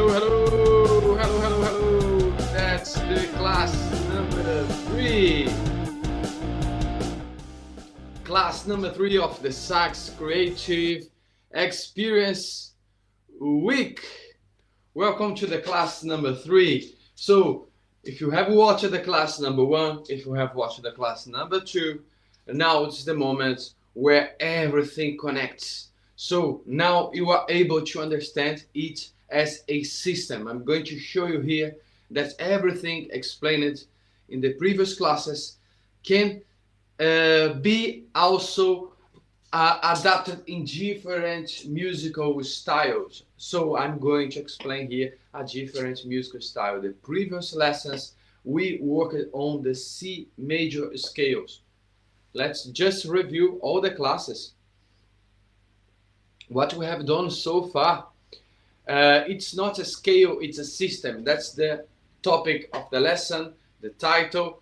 Hello. That's the class number 3. Class number 3 of the Sax Creative Experience Week. Welcome to the class number 3. So, if you have watched the class number 1, if you have watched the class number 2, now it's the moment where everything connects. So now you are able to understand it as a system. I'm going to show you here that everything explained in the previous classes can be also adapted in different musical styles. So I'm going to explain here a different musical style. The previous lessons we worked on the C major scales. Let's just review all the classes. What we have done so far, it's not a scale, it's a system. That's the topic of the lesson, the title.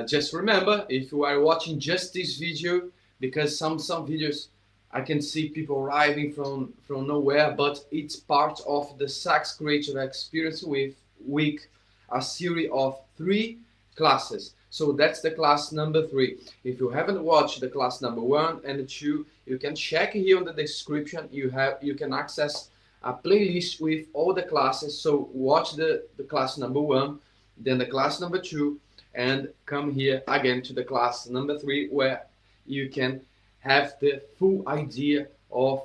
Just remember, if you are watching just this video, because some videos I can see people arriving from nowhere, but it's part of the Sax Creative Experience Week, a series of 3 classes. So that's the class number 3. If you haven't watched the class number 1 and 2, you can check here on the description. You can access a playlist with all the classes. So watch the class number 1, then the class number 2, and come here again to the class number 3, where you can have the full idea of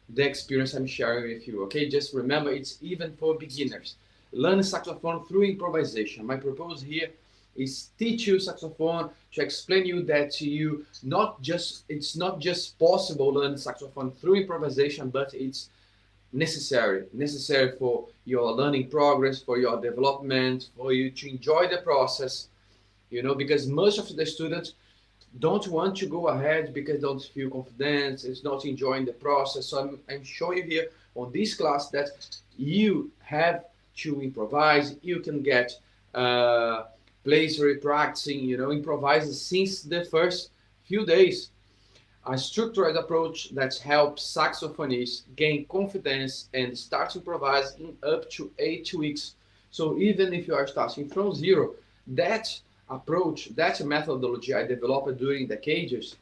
the experience I'm sharing with you. Okay, just remember, it's even for beginners. Learn saxophone through improvisation. My purpose here is teach you saxophone, to explain you that it's not just possible to learn saxophone through improvisation, but it's necessary for your learning progress, for your development, for you to enjoy the process, because most of the students don't want to go ahead because they don't feel confident, it's not enjoying the process. So I'm showing you here on this class that you have to improvise. You can get pleasure practicing, improvising since the first few days. A structured approach that helps saxophonists gain confidence and start improvising in up to 8 weeks. So even if you are starting from zero, that approach, that methodology I developed during decades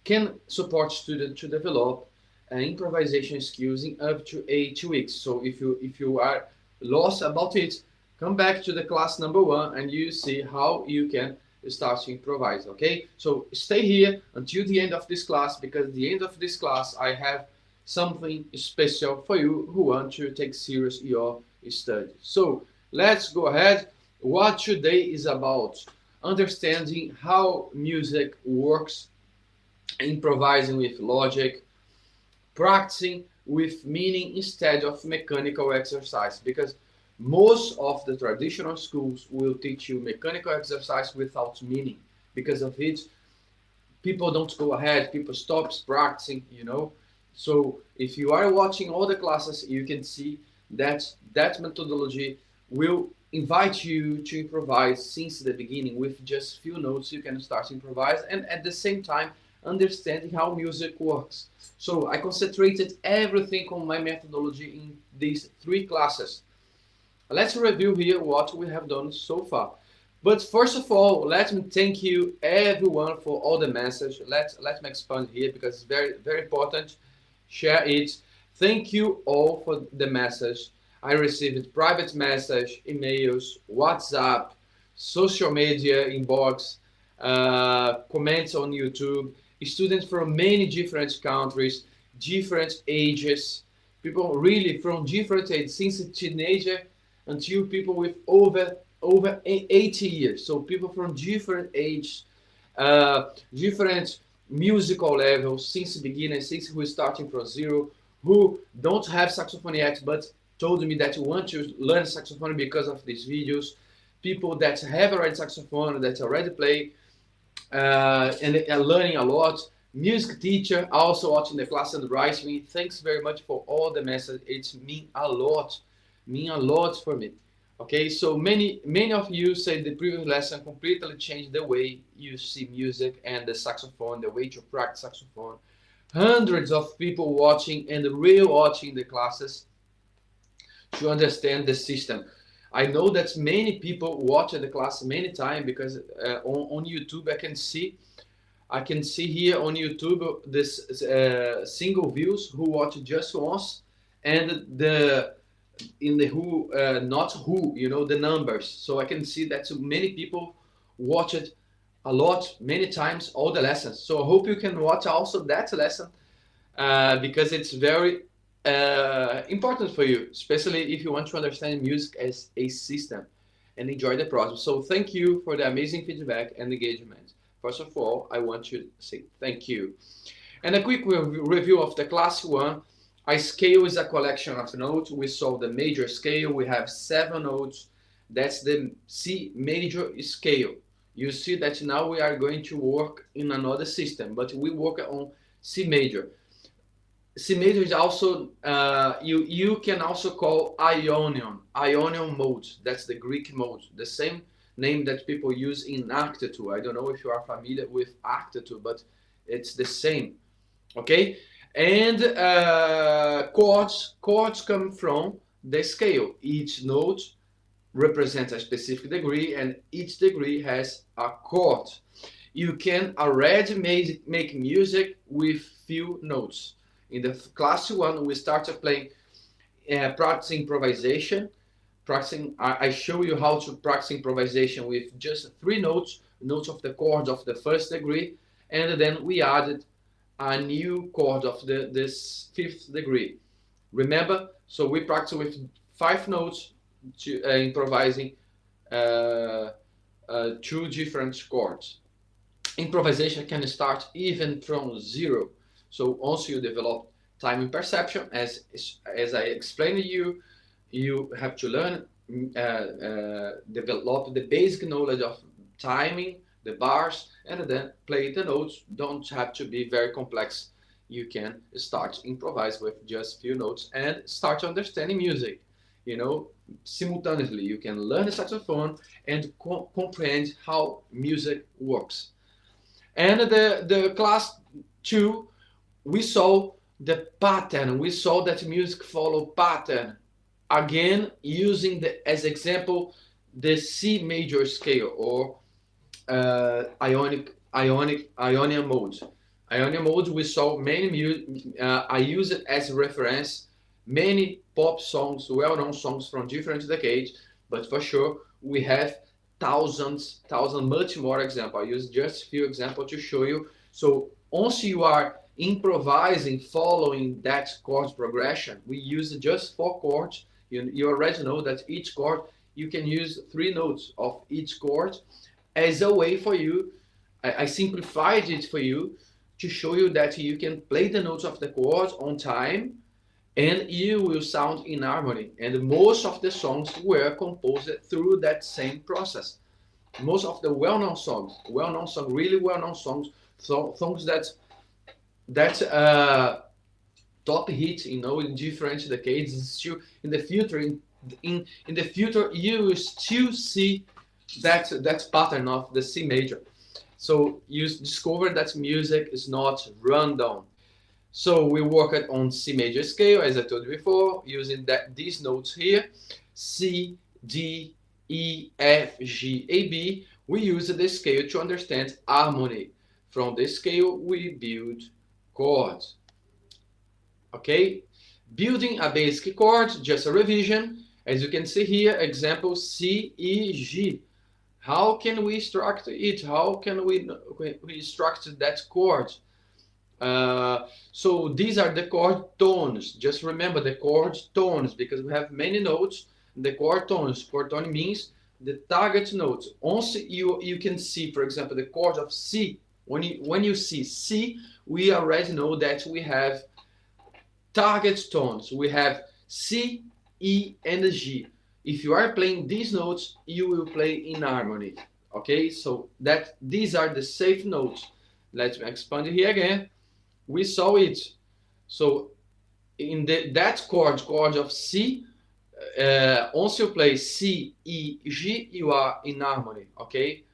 can support students to develop improvisation skills in up to 8 weeks. So if you are lost about it, come back to the class number 1 and you see how you can start to improvise. Okay, so stay here until the end of this class, because at the end of this class I have something special for you who want to take serious your studies. So let's go ahead. What today is about: understanding how music works, improvising with logic, practicing with meaning instead of mechanical exercise, because most of the traditional schools will teach you mechanical exercise without meaning. Because of it, people don't go ahead, people stop practicing, So if you are watching all the classes, you can see that methodology will invite you to improvise since the beginning. With just few notes, you can start to improvise, and at the same time, understanding how music works. So I concentrated everything on my methodology in these 3 classes. Let's review here what we have done so far. But first of all, let me thank you everyone for all the message. Let me expand here because it's very, very important. Share it. Thank you all for the message. I received private message, emails, WhatsApp, social media inbox, comments on YouTube, students from many different countries, different ages, people really from different ages, since a teenager until people with over 80 years. So people from different ages, different musical levels, since the beginning, since we're starting from zero, who don't have saxophone yet, but told me that you want to learn saxophone because of these videos. People that have already saxophone, that already play, and are learning a lot. Music teacher also watching the class and writing me. Thanks very much for all the message. It mean a lot for me. Okay, so many of you say the previous lesson completely changed the way you see music and the saxophone, the way to practice saxophone. Hundreds of people watching and re-watching the classes. to understand the system. I know that many people watch the class many times because on YouTube I can see here on YouTube this single views who watch just once, and the in the who not who, you know, the numbers. So I can see that many people watch it a lot, many times, all the lessons. So I hope you can watch also that lesson because it's very important for you, especially if you want to understand music as a system and enjoy the process. So thank you for the amazing feedback and engagement. First of all, I want to say thank you. And a quick review of the class one. A scale is a collection of notes. We saw the major scale. We have 7 notes. That's the C major scale. You see that now we are going to work in another system, but we work on C major. C major is also you can also call Ionian mode. That's the Greek mode, the same name that people use in Arctature. I don't know if you are familiar with Arctature, but it's the same. Okay, and chords come from the scale. Each note represents a specific degree, and each degree has a chord. You can already make music with few notes. In the class one, we started playing, practicing improvisation. I show you how to practice improvisation with just 3 notes of the chords of the first degree, and then we added a new chord of this 5th degree. Remember? So we practice with 5 notes to improvising 2 different chords. Improvisation can start even from 0. So once you develop timing perception, as I explained to you, you have to learn, develop the basic knowledge of timing, the bars, and then play the notes. Don't have to be very complex. You can start improvise with just few notes and start understanding music. You know, simultaneously you can learn the saxophone and comprehend how music works. And the class 2, we saw the pattern. We saw that music follow pattern. Again, using as example the C major scale or Ionian mode. Ionian mode, we saw many I use it as a reference. Many pop songs, well-known songs from different decades, but for sure we have thousands, much more examples. I use just a few examples to show you. So once you are improvising, following that chord progression, we use just 4 chords. You already know that each chord, you can use 3 notes of each chord as a way for you. I simplified it for you to show you that you can play the notes of the chords on time and you will sound in harmony. And most of the songs were composed through that same process. Most of the really well-known songs, songs that top hit, you know, in different decades. Still in the future, in the future, you will still see that pattern of the C major. So you discover that music is not random. So we worked on C major scale, as I told you before, using these notes here, C, D, E, F, G, A, B. We use the scale to understand harmony. From the scale, we build chords. Okay, building a basic chord, just a revision. As you can see here, example C, E, G. How can we structure it? How can we structure that chord? So these are the chord tones. Just remember the chord tones because we have many notes. The chord tones. Chord tone means the target notes. Once you can see, for example, the chord of C. When you see C, we already know that we have target tones. We have C, E, and G. If you are playing these notes, you will play in harmony. Okay, so these are the safe notes. Let me expand it here again. We saw it. So in that chord of C, once you play C, E, G, you are in harmony. Okay,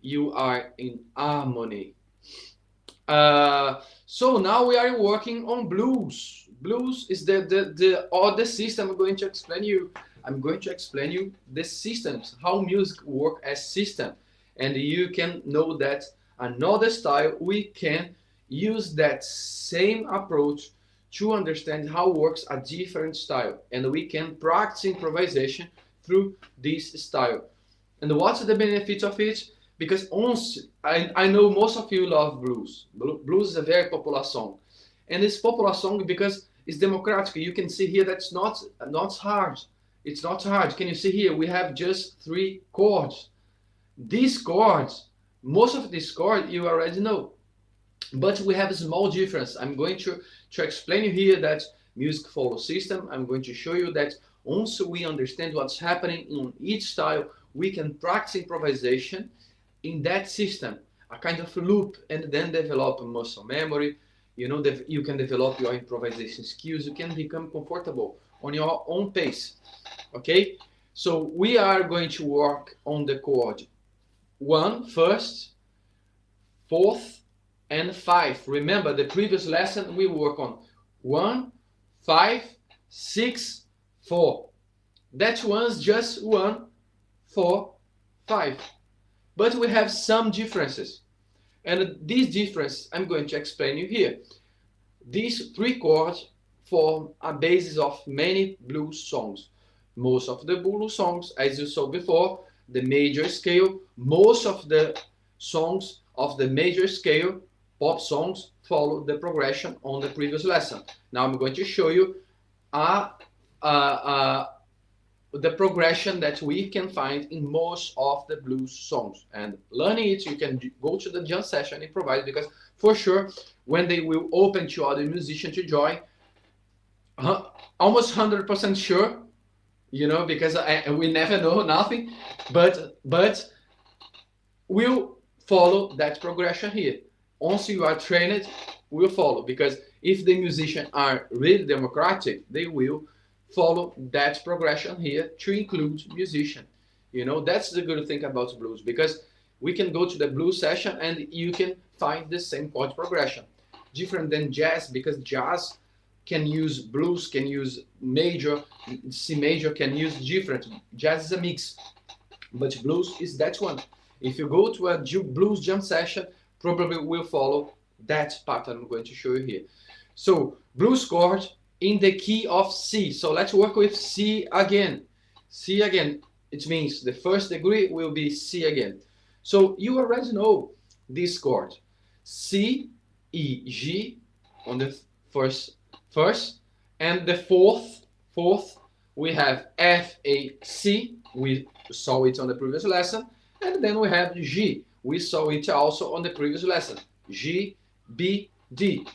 you are in harmony. So now we are working on blues. Blues is the other system I'm going to explain you. I'm going to explain you the systems, how music work as system. And you can know that another style, we can use that same approach to understand how works a different style. And we can practice improvisation through this style. And what's the benefit of it? Because I know most of you love blues. Blues is a very popular song. And it's popular song because it's democratic. You can see here that's not hard. It's not hard. Can you see here? We have just 3 chords. These chords, most of these chords you already know. But we have a small difference. I'm going to explain you here that music follows system. I'm going to show you that once we understand what's happening in each style, we can practice improvisation in that system, a kind of loop, and then develop muscle memory. You know, you can develop your improvisation skills. You can become comfortable on your own pace. Okay, so we are going to work on the chord 1 first, 4th, and 5. Remember the previous lesson we work on 1, 5, 6, 4. That one's just 1, 4, 5. But we have some differences. And these differences I'm going to explain you here. These 3 chords form a basis of many blues songs. Most of the blues songs, as you saw before, the major scale, most of the songs of the major scale, pop songs, follow the progression on the previous lesson. Now I'm going to show you the progression that we can find in most of the blues songs. And learning it, you can go to the jam session and improvise, because for sure, when they will open to other musicians to join, almost 100% sure, you know, because we never know nothing, but we'll follow that progression here. Once you are trained, we'll follow, because if the musicians are really democratic, they will follow that progression here to include musician. You know, that's the good thing about blues, because we can go to the blues session and you can find the same chord progression. Different than jazz, because jazz can use blues, can use major, C major, can use different. Jazz is a mix, but blues is that one. If you go to a blues jam session, probably will follow that pattern I'm going to show you here. So blues chord in the key of C. So let's work with C again. C again. It means the first degree will be C again. So you already know this chord. C, E, G on the first, and the fourth we have F, A, C. We saw it on the previous lesson. And then we have G. We saw it also on the previous lesson. G, B, D.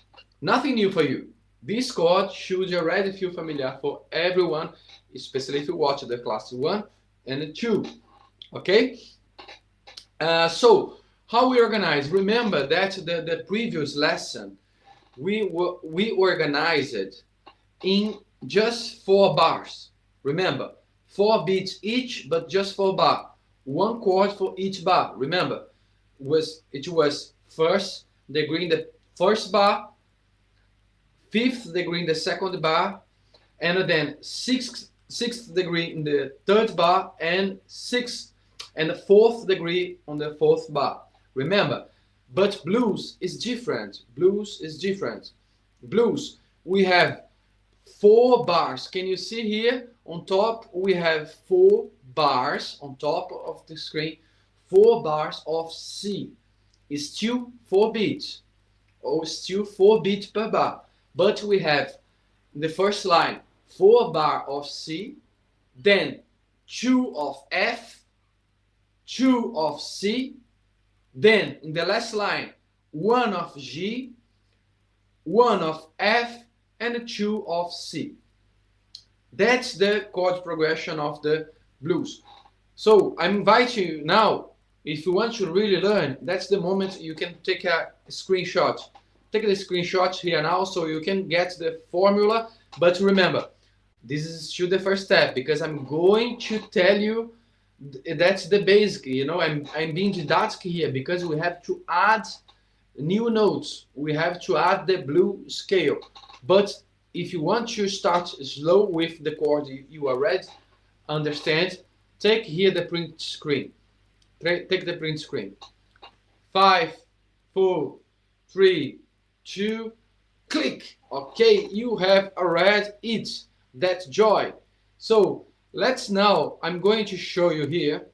Nothing new for you. This chord should already feel familiar for everyone, especially if you watch the class 1 and 2. Okay? So, how we organize? Remember that the previous lesson, we organized it in just 4 bars. Remember, 4 beats each, but just 4 bars. 1 chord for each bar. Remember, it was first degree in the first bar, 5th degree in the second bar, and then 6th degree in the third bar, and 6th and the 4th degree on the 4th bar. Remember, but blues is different. Blues is different. Blues, we have 4 bars. Can you see here on top? We have 4 bars on top of the screen. 4 bars of C. It's still 4 beats, or still 4 beats per bar. But we have in the first line 4 bar of C, then 2 of F, 2 of C, then in the last line 1 of G, 1 of F, and 2 of C. That's the chord progression of the blues. So I invite you now, if you want to really learn, that's the moment you can take a screenshot. Take the screenshot here now so you can get the formula. But remember, this is still the first step, because I'm going to tell you that's the basic. You know, I'm being didactic here because we have to add new notes. We have to add the blue scale. But if you want to start slow with the chord you already understand, take here the print screen. Take the print screen. 5, 4, 3, 2, click. Okay, you have already it. That's joy. So let's now, I'm going to show you here.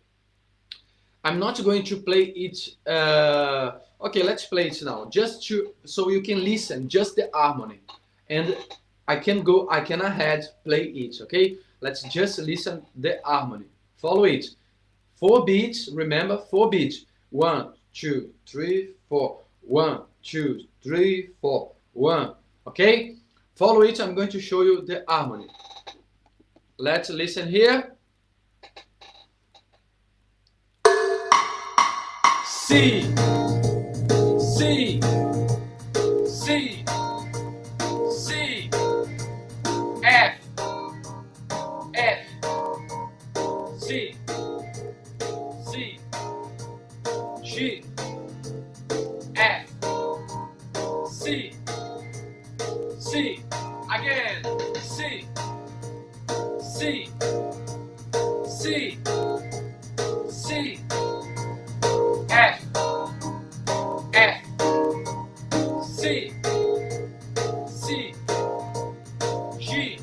I'm not going to play it. Okay, let's play it now, just to so you can listen just the harmony, and I can ahead play it. Okay, let's just listen the harmony. Follow it. 4 beats. Remember, 4 beats. 1, 2, 3, 4. 1, 2, 3, 4. 1. Okay, follow it. I'm going to show you the harmony. Let's listen here. C, C, C, C, F, F, C, C, G, F, C, C, again, C, C, C, C, F, F, C, C, G,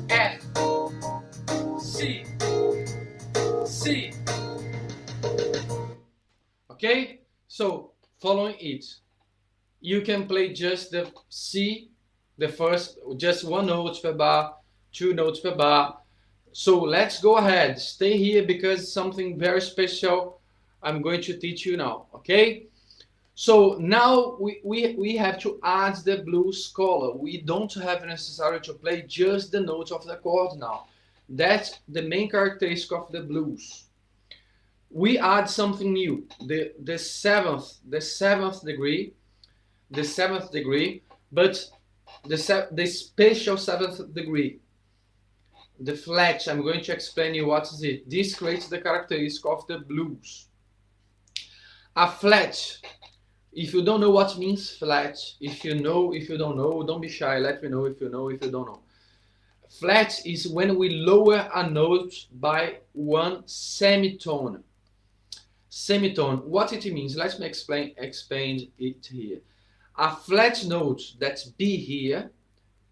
F, C, C. Okay, so following it, you can play just the C, the first, just 1 note per bar, 2 notes per bar. So let's go ahead, stay here because something very special I'm going to teach you now, okay? So now we have to add the blues color. We don't have necessary to play just the notes of the chord now. That's the main characteristic of the blues. We add something new, the seventh degree, but the special 7th degree. The flat, I'm going to explain you what is it. This creates the characteristic of the blues. A flat, if you don't know what means flat, if you know, if you don't know, don't be shy, let me know if you know, if you don't know. Flat is when we lower a note by 1 semitone. Semitone, what it means, let me explain it here. A flat note, that's B here,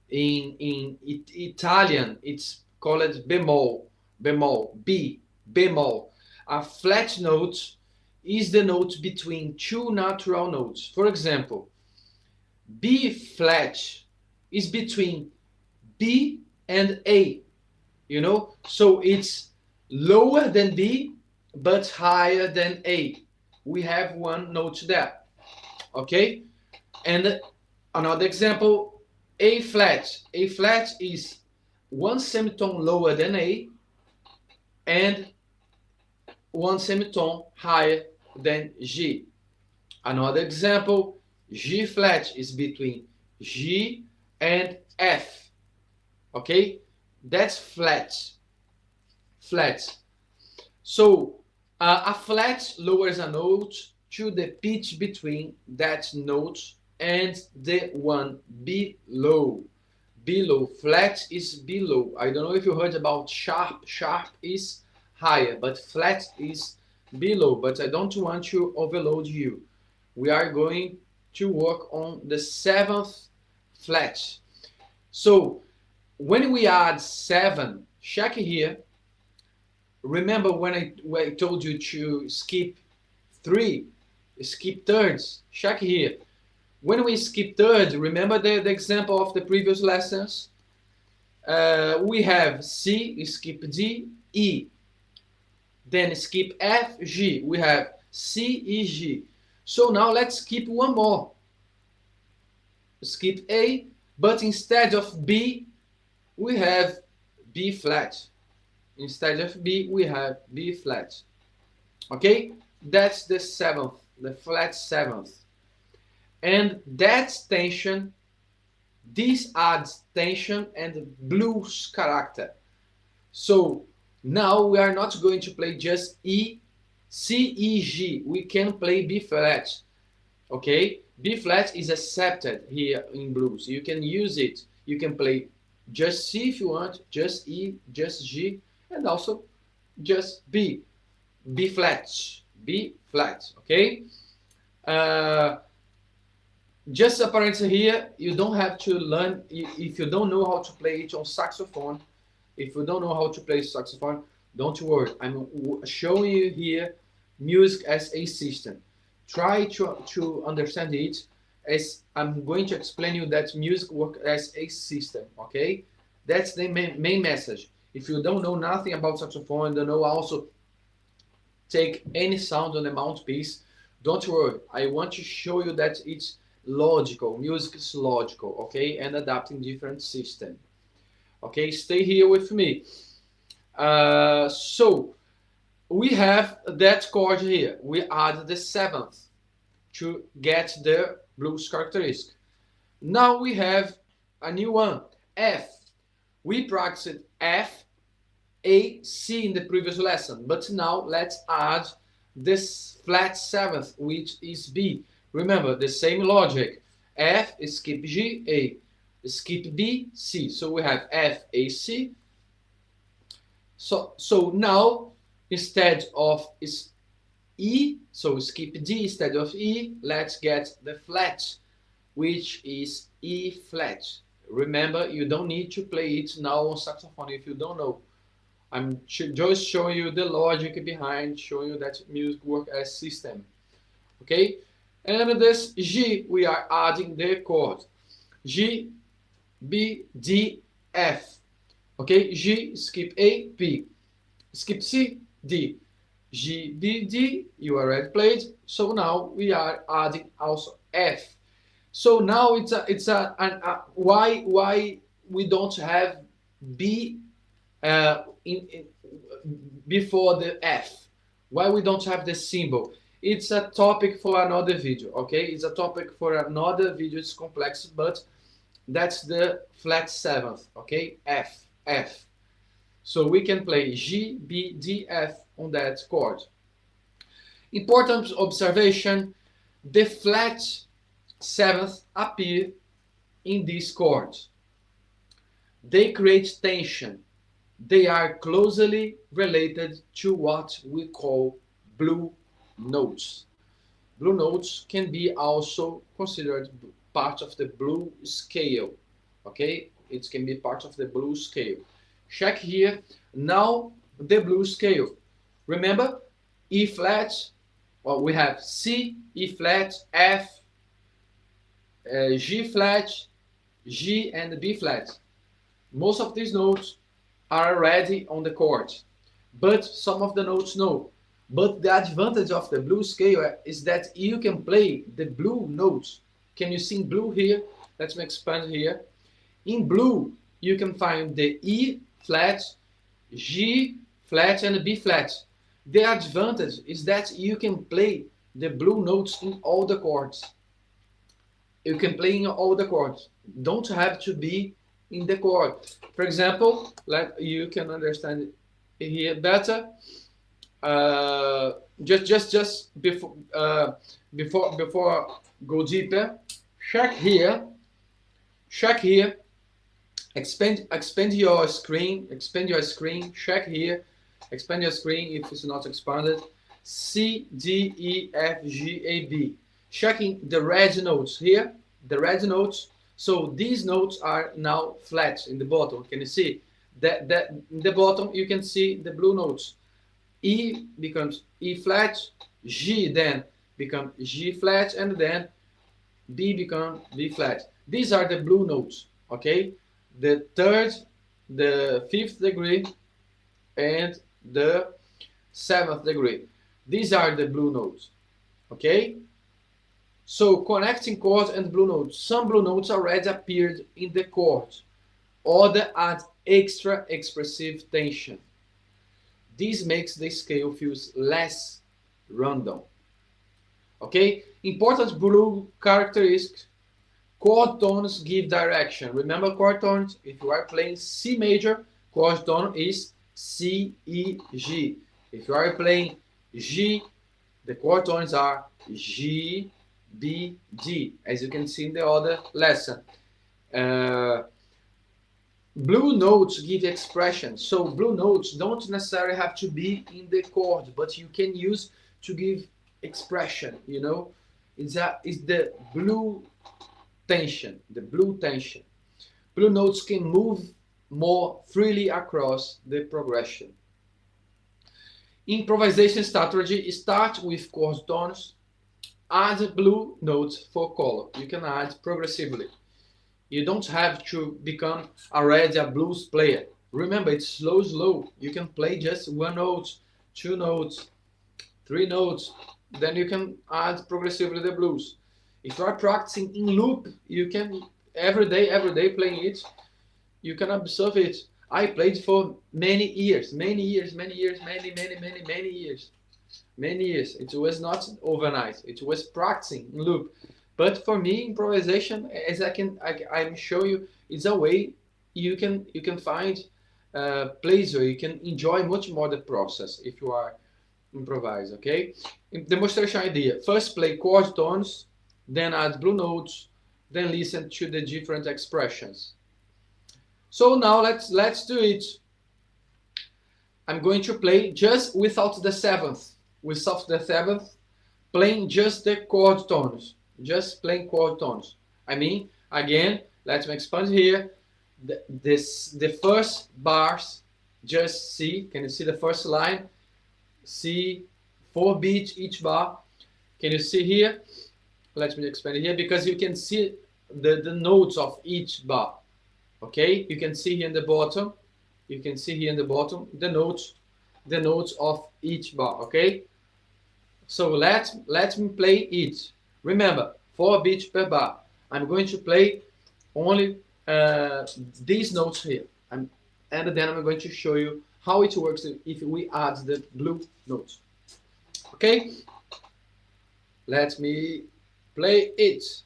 in Italian, it's called bemol, B, bemol. A flat note is the note between 2 natural notes. For example, B flat is between B and A, you know? So it's lower than B, but higher than A. We have 1 note there, okay? And another example, A flat. A flat is 1 semitone lower than A and 1 semitone higher than G. Another example, G flat is between G and F. Okay, that's flat. Flat. So a flat lowers a note to the pitch between that note and the one below. Below, flat is below. I don't know if you heard about sharp. Sharp is higher, but flat is below. But I don't want to overload you. We are going to work on the 7th flat. So when we add 7, check here. Remember when I told you to skip 3, skip thirds. Check here. When we skip thirds, remember the example of the previous lessons? We have C, skip D, E. Then skip F, G. We have C, E, G. So now let's skip one more. Skip A, but instead of B, we have B flat. Instead of B, we have B flat. Okay? That's the 7th, the flat 7th. And that's tension. This adds tension and blues character. So now we are not going to play just E, C, E, G. We can play B flat. Okay, B flat is accepted here in blues. You can use it. You can play just C if you want, just E, just G, and also just B. B flat, B flat. Okay. Uh, just a parenthesis here. You don't have to learn if you don't know how to play it on saxophone. If you don't know how to play saxophone, don't worry. I'm showing you here music as a system. Try to understand it as I'm going to explain you that music works as a system, okay? That's the main message. If you don't know nothing about saxophone, don't know also take any sound on the mouthpiece, don't worry. I want to show you that it's logical. Music is logical, okay? And adapting different system. Okay, stay here with me. So we have that chord here. We add the seventh to get the blues characteristic. Now we have a new one, F. We practiced F, A, C in the previous lesson, but now let's add this flat seventh, which is B. Remember, the same logic. F, skip G, A. Skip B, C. So we have F, A, C. So now instead of E, so skip D instead of E, let's get the flat, which is E flat. Remember, you don't need to play it now on saxophone if you don't know. I'm just showing you the logic behind, showing you that music works as system. Okay? And this G, we are adding the chord. G, B, D, F. Okay, G, skip A, B. Skip C, D. G, B, D, you already played. So now we are adding also F. So now why we don't have B before the F? Why we don't have the symbol? It's a topic for another video. Okay, it's a topic for another video. It's complex, but that's the flat seventh, okay? F, F. So we can play G, B, D, F on that chord. Important observation, the flat seventh appear in these chords. They create tension. They are closely related to what we call blue notes. Blue notes can be also considered part of the blue scale. Okay, it can be part of the blue scale. Check here now the blue scale. Remember, E flat, well, we have C, E flat, F, G flat, G, and B flat. Most of these notes are already on the chord, but some of the notes no. But the advantage of the blue scale is that you can play the blue notes. Can you see blue here? Let me expand here. In blue, you can find the E flat, G flat, and B flat. The advantage is that you can play the blue notes in all the chords. You can play in all the chords. Don't have to be in the chord. For example, like you can understand it here better. Just before go deeper, check here. Expand your screen. Check here. Expand your screen if it's not expanded. C, D, E, F, G, A, B. Checking the red notes here. The red notes. So these notes are now flat in the bottom. Can you see? That in the bottom you can see the blue notes. E becomes E flat, G then becomes G flat, and then B becomes B flat. These are the blue notes, okay? The third, the fifth degree, and the seventh degree. These are the blue notes, okay? So connecting chords and blue notes. Some blue notes already appeared in the chord. Others add extra expressive tension. This makes the scale feel less random. Okay? Important blue characteristic. Chord tones give direction. Remember chord tones? If you are playing C major, chord tone is C, E, G. If you are playing G, the chord tones are G, B, G, as you can see in the other lesson. Blue notes give expression. So blue notes don't necessarily have to be in the chord, but you can use to give expression, you know. It's the blue tension, the blue tension. Blue notes can move more freely across the progression. Improvisation strategy: start with chord tones, add blue notes for color. You can add progressively. You don't have to become already a blues player. Remember, it's slow. You can play just one note, two notes, three notes. Then you can add progressively the blues. If you are practicing in loop, you can every day playing it. You can observe it. I played for many years. It was not overnight. It was practicing in loop. But for me, improvisation, as I'm show you, is a way you can find place where you can enjoy much more the process if you are improvise. Okay, demonstration idea: first play chord tones, then add blue notes, then listen to the different expressions. So now let's do it. I'm going to play just without the seventh, playing just the chord tones. Just playing chord tones. I mean, again, let me expand here. The first bars, just C. Can you see the first line? C, 4 beats each bar. Can you see here? Let me expand here because you can see the notes of each bar. Okay, you can see here in the bottom. You can see here in the bottom the notes of each bar. Okay, so let me play it. Remember, 4 beats per bar. I'm going to play only these notes here. And then I'm going to show you how it works if we add the blue notes. Okay? Let me play it.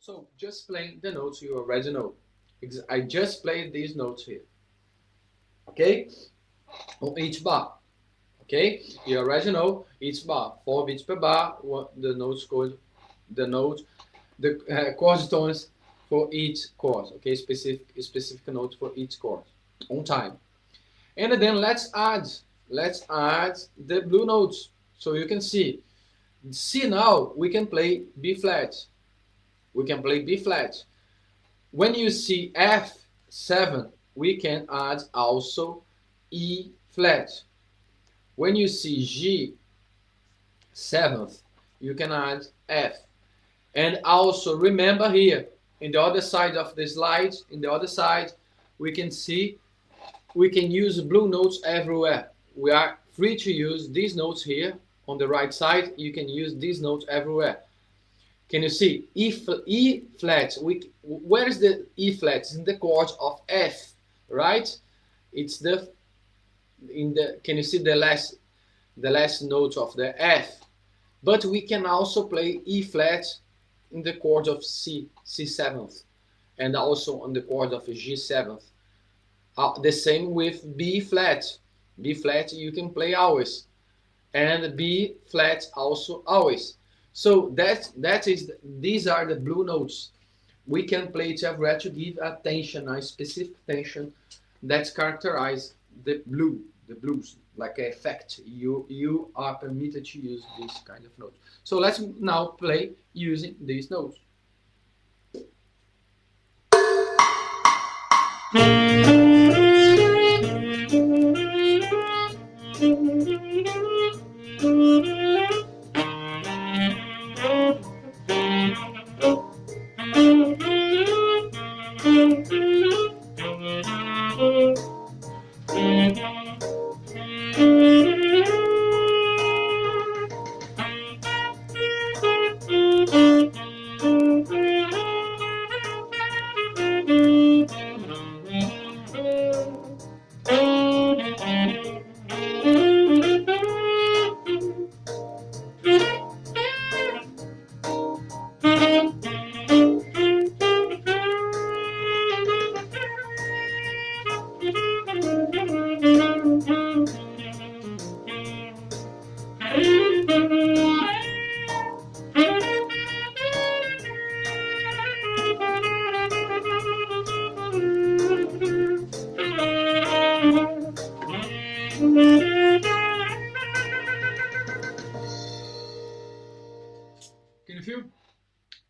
So just playing the notes you already know. I just played these notes here. Okay? On each bar. Okay? You already know each bar. 4 beats per bar. The chord tones for each chord. Okay? Specific notes for each chord. On time. And then let's add the blue notes. So you can see. See now we can play B flat. We can play B flat. When you see F7, we can add also E flat. When you see G 7th, you can add F. And also remember here, in the other side of the slide, we can see we can use blue notes everywhere. We are free to use these notes here on the right side. You can use these notes everywhere. Can you see E flat? Where is the E flat? It's in the chord of F, right? It's can you see the last note of the F? But we can also play E flat in the chord of C7th, and also on the chord of G7th. The same with B flat. B flat you can play always, and B flat also always. So these are the blue notes. we can play it everywhere to give a tension, a specific tension that characterize the blues, like an effect. You are permitted to use this kind of notes. So let's now play using these notes.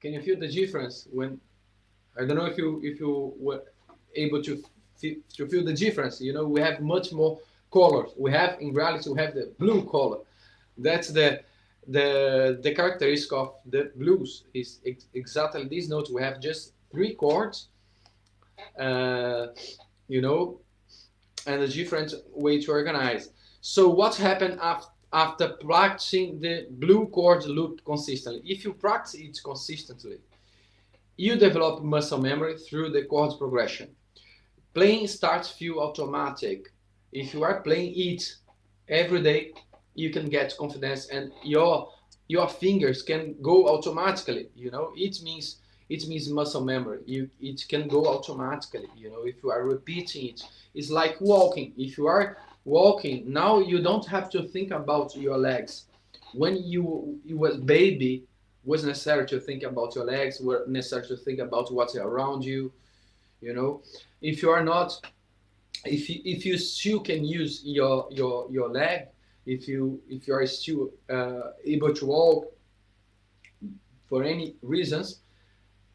Can you feel the difference when I don't know if you were able to feel the difference. You know, we have much more colors. We have in reality we have the blue color. That's the characteristic of the blues is exactly these notes. We have just 3 chords, you know, and a different way to organize. So what happened after practicing the blue chord loop consistently? If you practice it consistently, you develop muscle memory through the chord progression. Playing starts feel automatic. If you are playing it every day, you can get confidence and your fingers can go automatically. You know, it means muscle memory. It can go automatically. You know, if you are repeating it, it's like walking. If you are walking now, you don't have to think about your legs. When you was baby, was necessary to think about your legs. Were necessary to think about what's around you. You know, if you are not, if you still can use your leg, if you are still able to walk for any reasons,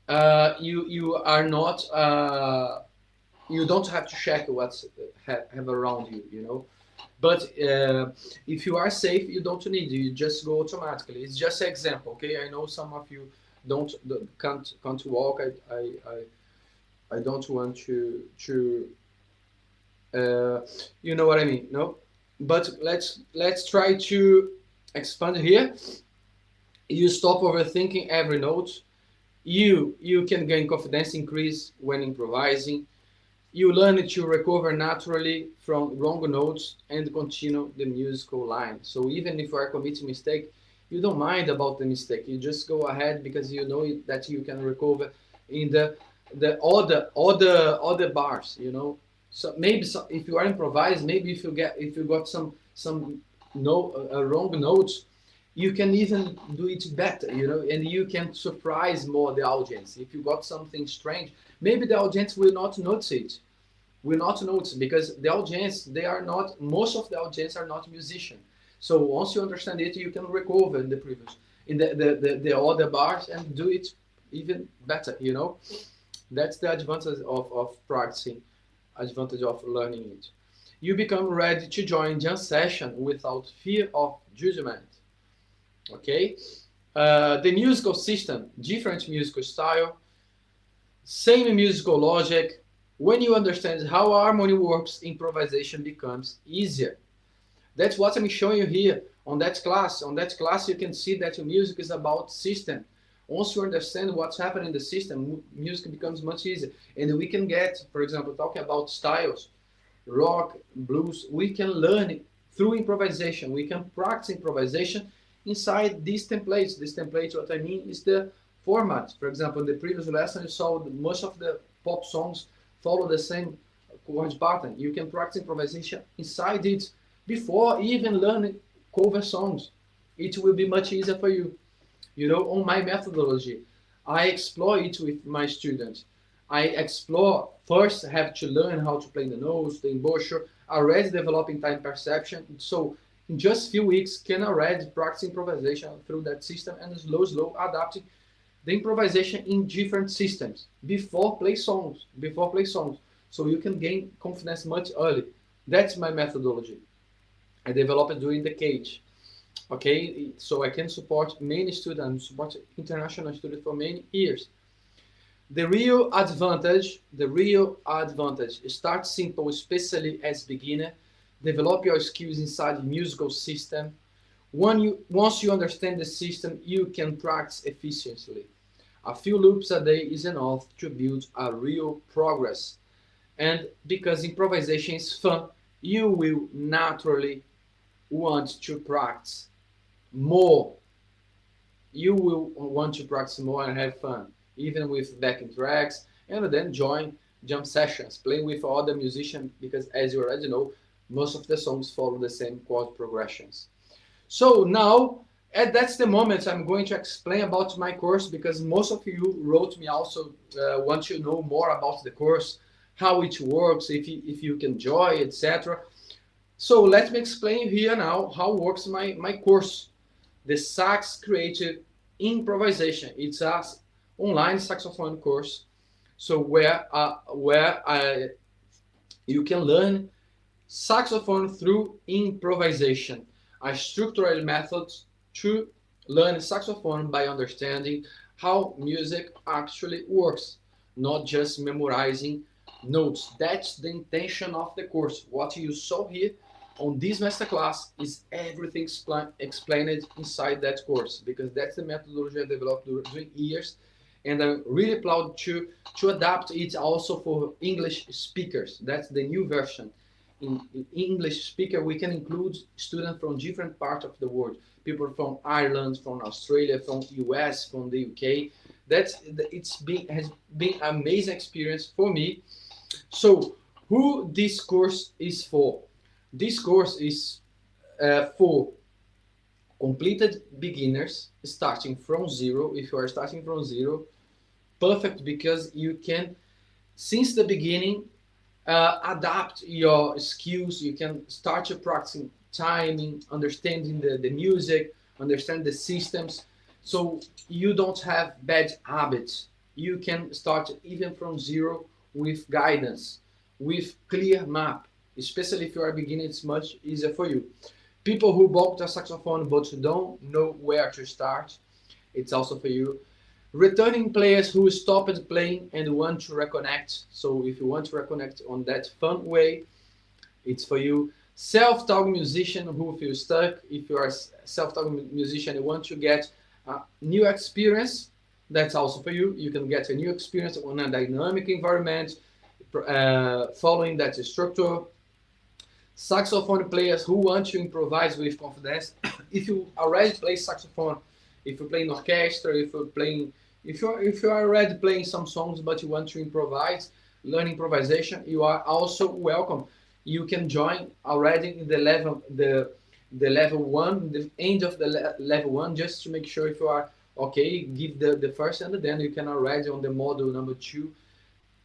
you are not you don't have to check what's have around you, you know. But if you are safe, you don't need, you just go automatically. It's just an example, okay? I know some of you can't walk. I don't want to you know what I mean, no? But let's try to expand here. You stop overthinking every note. You can gain confidence increase when improvising. You learn to recover naturally from wrong notes and continue the musical line. So even if you are committing mistake, you don't mind about the mistake. You just go ahead because you know that you can recover in the other bars, you know. So maybe if you are improvised, maybe if you got some wrong notes, you can even do it better, you know, and you can surprise more the audience. If you got something strange, maybe the audience will not notice it. Will not notice because the audience, most of the audience are not musicians. So once you understand it, you can recover in the previous, in the other bars and do it even better, you know. That's the advantage of practicing, advantage of learning it. You become ready to join jam session without fear of judgment. Okay, the musical system, different musical style, same musical logic. When you understand how harmony works, improvisation becomes easier. That's what I'm showing you here on that class. On that class, you can see that music is about system. Once you understand what's happening in the system, music becomes much easier. And we can get, for example, talking about styles, rock, blues, we can learn it through improvisation. We can practice improvisation inside these templates. These templates, what I mean is the format. For example, in the previous lesson, you saw that most of the pop songs follow the same chord pattern. You can practice improvisation inside it before even learning cover songs. It will be much easier for you. You know, on my methodology, I explore it with my students. I explore first have to learn how to play the notes, the embouchure, already developing time perception. So in just few weeks can already practice improvisation through that system and slow adapting the improvisation in different systems before play songs. So you can gain confidence much early. That's my methodology. I developed during the cage. Okay, so I can support many students, support international students for many years. The real advantage, start simple, especially as beginner. Develop your skills inside the musical system. Once you understand the system, you can practice efficiently. A few loops a day is enough to build a real progress. And because improvisation is fun, you will naturally want to practice more. You will want to practice more and have fun, even with backing tracks, and then join jam sessions, playing with other musicians, because as you already know, most of the songs follow the same chord progressions. So now, that's the moment I'm going to explain about my course, because most of you wrote me also want to know more about the course, how it works, if you can join, etc. So let me explain here now how works my course, the Sax Creative Improvisation. It's a online saxophone course, so where you can learn saxophone through improvisation, a structural method to learn saxophone by understanding how music actually works, not just memorizing notes. That's the intention of the course. What you saw here on this masterclass is everything explained inside that course, because that's the methodology I developed during years, and I'm really proud to adapt it also for English speakers. That's the new version. In English speaker, we can include students from different parts of the world, people from Ireland, from Australia, from US, from the UK. Has been an amazing experience for me. So, who this course is for? This course is for completed beginners starting from zero. If you are starting from zero, perfect, because you can, since the beginning, adapt your skills. You can start your practicing timing, understanding the music, understand the systems, so you don't have bad habits. You can start even from zero with guidance, with clear map. Especially if you are beginning, it's much easier for you. People who bought a saxophone but don't know where to start, it's also for you. Returning players who stopped playing and want to reconnect. So if you want to reconnect on that fun way, it's for you. Self-taught musician who feel stuck. If you are a self-taught musician and want to get a new experience, that's also for you. You can get a new experience on a dynamic environment, following that structure. Saxophone players who want to improvise with confidence. If you already play saxophone, if you play in orchestra, if you are already playing some songs but you want to improvise, learn improvisation, you are also welcome. You can join already in the level one, the end of the level one, just to make sure if you are okay. Give the first, and then you can already on the module number 2,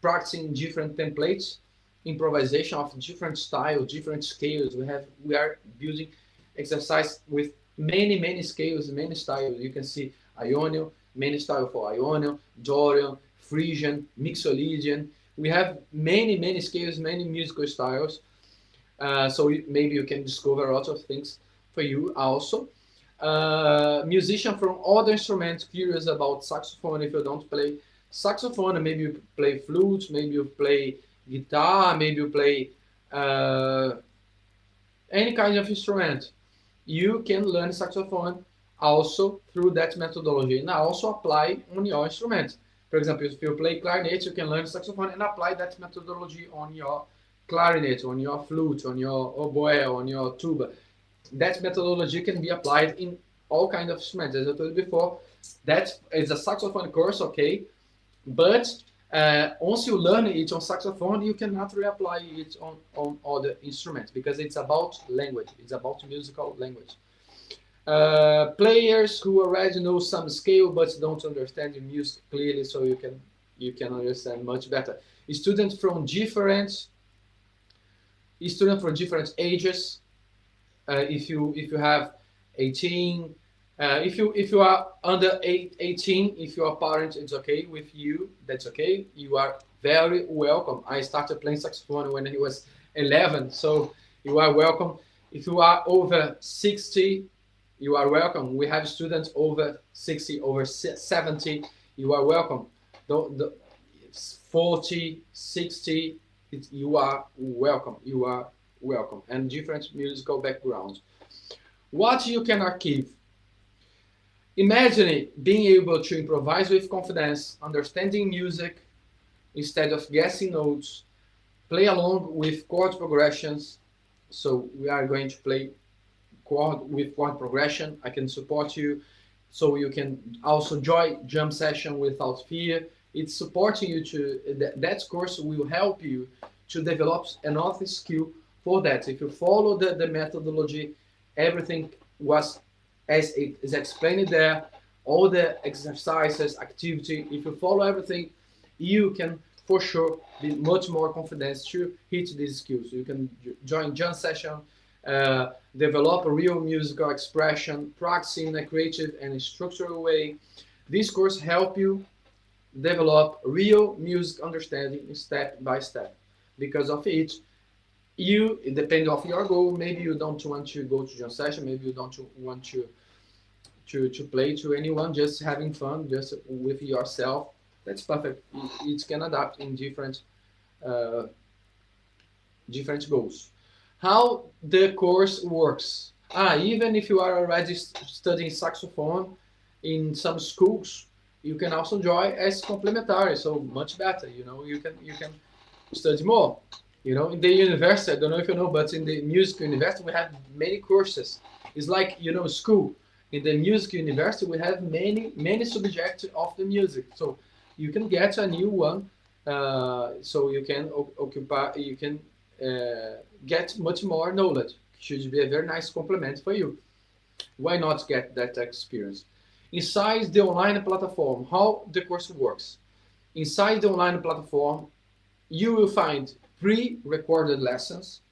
practicing different templates, improvisation of different styles, different scales. We are building exercise with many scales, many styles. You can see Ionian, many style for Ionian, Dorian, Frisian, Mixolydian. We have many scales, many musical styles. So maybe you can discover a lot of things for you also. Musician from other instruments curious about saxophone. If you don't play saxophone, maybe you play flute, maybe you play guitar, maybe you play any kind of instrument. You can learn saxophone also through that methodology, and also apply on your instrument. For example, if you play clarinet, you can learn saxophone and apply that methodology on your clarinet, on your flute, on your oboe, on your tuba. That methodology can be applied in all kinds of instruments. As I told you before, that is a saxophone course, okay, but once you learn it on saxophone, you can naturally apply it on other instruments, because it's about language, it's about musical language. Players who already know some scale but don't understand the music clearly, so you can understand much better. Students from different students from different ages. If you have 18, if you are under 18, if you are parent, it's okay with you. That's okay. You are very welcome. I started playing saxophone when he was 11, so you are welcome. If you are over 60, you are welcome. We have students over 60, over 70. You are welcome. The 40, 60, you are welcome. You are welcome. And different musical backgrounds. What you can achieve. Imagine being able to improvise with confidence, understanding music instead of guessing notes, play along with chord progressions. So we are going to play chord progression. I can support you, so you can also join jam session without fear. It's supporting you to that course will help you to develop another skill for that. If you follow the methodology, everything was as it is explained there, all the exercises, activity. If you follow everything, you can for sure be much more confident to hit these skills. You can join jam session, develop a real musical expression, practice in a creative and structural way. This course help you develop real music understanding step by step. Because of it, you, depending on your goal, maybe you don't want to go to jam session, maybe you don't want to play to anyone, just having fun, just with yourself. That's perfect. It can adapt in uh, different goals. How the course works. Even if you are already studying saxophone in some schools, you can also join as complementary, so much better. You can study more. In the university, I don't know if you know, but in the music university we have many courses. It's like school. In the music university we have many subjects of the music, so you can get a new one. So you can occupy, you can get much more knowledge. Should be a very nice complement for you. Why not get that experience? Inside the online platform, how the course works. Inside the online platform, you will find pre-recorded lessons,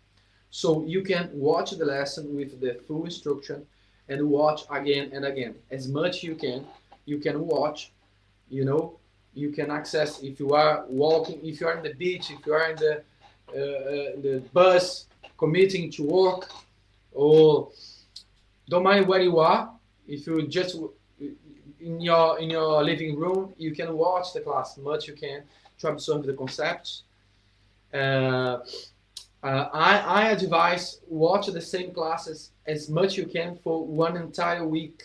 so you can watch the lesson with the full instruction and watch again and again as much you can. You can watch, you can access if you are walking, if you are in the beach, if you are in the bus commuting to work, or don't mind where you are. If you just in your living room, you can watch the class much you can to absorb the concepts. I advise watch the same classes as much you can for one entire week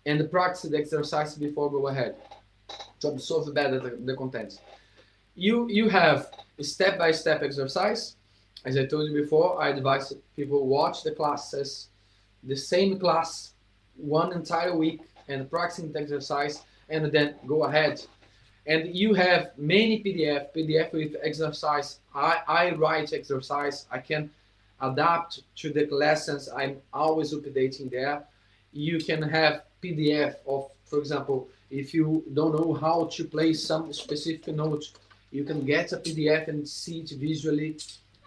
and practice the exercise before go ahead to absorb better the contents. You have a step-by-step exercise. As I told you before, I advise people watch the classes, the same class, one entire week and practicing the exercise, and then go ahead. And you have many PDF with exercise. I write exercise. I can adapt to the lessons. I'm always updating there. You can have PDF of, for example, if you don't know how to play some specific notes, you can get a PDF and see it visually.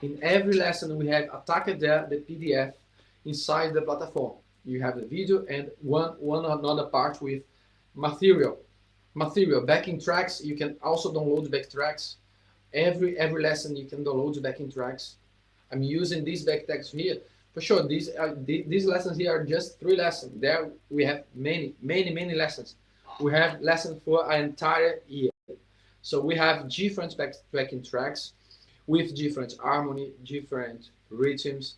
In every lesson we have attached there the PDF inside the platform. You have the video and one another part with material backing tracks. You can also download back tracks. Every lesson you can download backing tracks. I'm using these back tracks here for sure. These lessons here are just 3 lessons. There we have many lessons. We have lessons for an entire year. So we have different backing tracks with different harmony, different rhythms,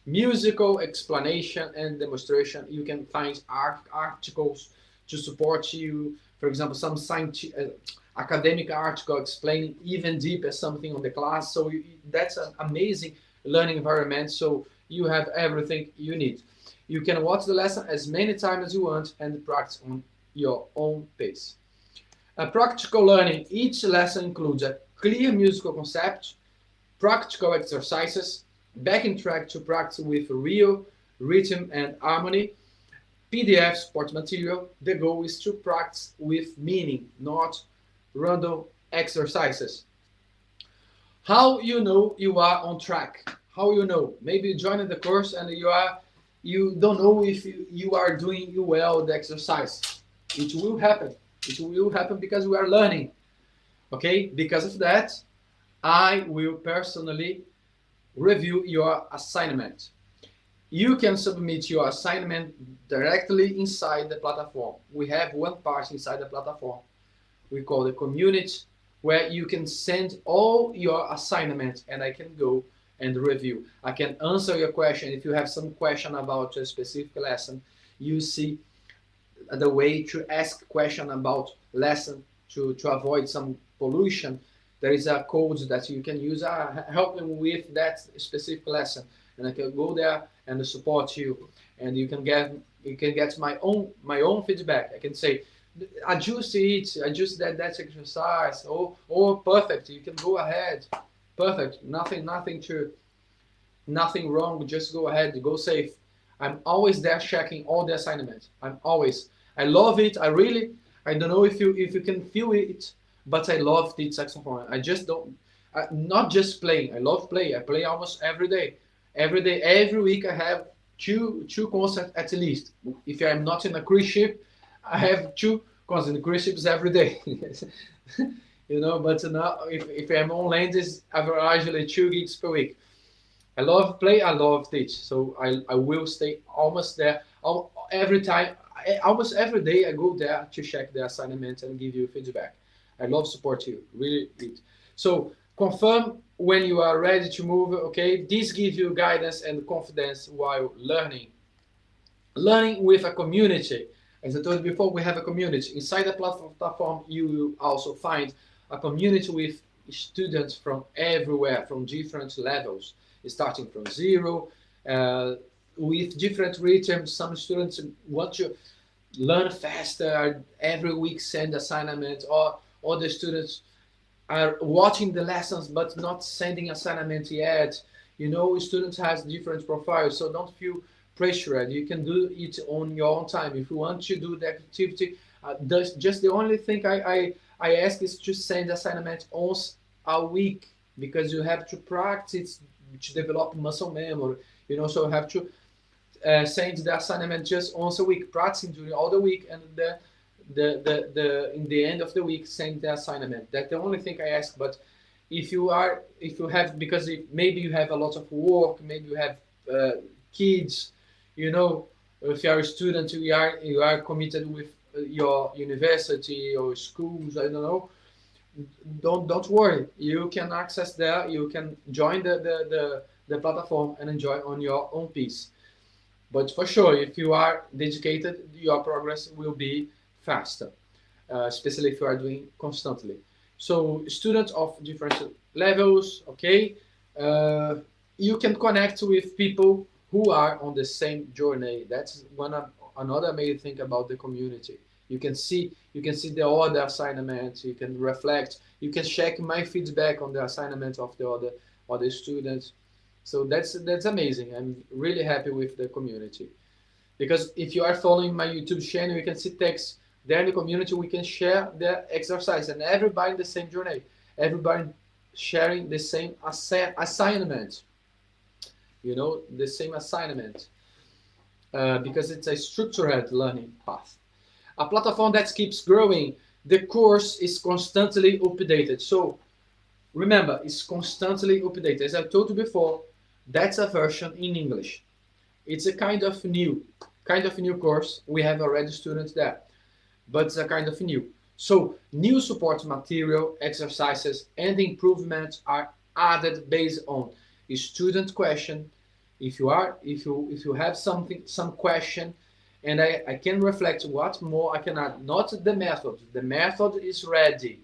musical explanation and demonstration. You can find articles to support you. For example, some academic article explaining even deeper something on the class. So that's an amazing learning environment. So you have everything you need. You can watch the lesson as many times as you want and practice on your own pace. Practical learning. Each lesson includes a clear musical concept, practical exercises, backing track to practice with real rhythm and harmony. PDF support material, the goal is to practice with meaning, not random exercises. How you know you are on track? How you know? Maybe you joined the course and you don't know if you are doing well the exercise. It will happen. It will happen because we are learning. Okay? Because of that, I will personally review your assignment. You can submit your assignment directly inside the platform. We have one part inside the platform we call the community, where you can send all your assignments and I can go and review. I can answer your question. If you have some question about a specific lesson, you see the way to ask question about lesson to avoid some pollution. There is a code that you can use helping with that specific lesson, and I can go there and support you, and you can get my own feedback. I can say adjust it, adjust that exercise. Oh, perfect. You can go ahead. Perfect. Nothing wrong. Just go ahead. Go safe. I'm always there checking all the assignments. I love it. I don't know if you can feel it, but I love the saxophone. I just don't. Not just playing. I love play. I play almost every day. Every week I have two concerts at least. If I'm not in a cruise ship, I have two concerts in cruise ships every day. But now if I'm on land, it's averagely 2 gigs per week. I love play, I love teach. So I will stay almost there every time. Almost every day I go there to check the assignments and give you feedback. I love support you, really it. So confirm when you are ready to move, okay? This gives you guidance and confidence while learning. Learning with a community. As I told you before, we have a community. Inside the platform, you will also find a community with students from everywhere, from different levels, starting from zero, with different rhythms. Some students want to learn faster, every week send assignments, or the students are watching the lessons but not sending assignments yet. Students has different profiles, so don't feel pressured. You can do it on your own time. If you want to do the activity, just the only thing I ask is to send assignments once a week, because you have to practice to develop muscle memory. So you have to send the assignment just once a week, practicing during all the week, and in the end of the week send the assignment. That's the only thing I ask. But if you have, because maybe you have a lot of work, maybe you have kids, if you are a student, you are committed with your university or schools, I don't know, don't worry. You can access there, you can join the platform and enjoy on your own pace. But for sure, if you are dedicated, your progress will be faster, especially if you are doing constantly. So students of different levels, okay, you can connect with people who are on the same journey. That's another amazing thing about the community. You can see the other assignments, you can reflect, you can check my feedback on the assignment of the other students. So that's amazing. I'm really happy with the community, because if you are following my YouTube channel, you can see text there in the community. We can share the exercise, and everybody in the same journey, everybody sharing the same assignment. The same assignment, because it's a structured learning path. A platform that keeps growing. The course is constantly updated. So remember, it's constantly updated. As I told you before, that's a version in English. It's a kind of new course. We have already students there, but it's a kind of new. So new support material, exercises, and improvements are added based on a student question. If you have some question, and I can reflect what more I can add. Not the method. The method is ready.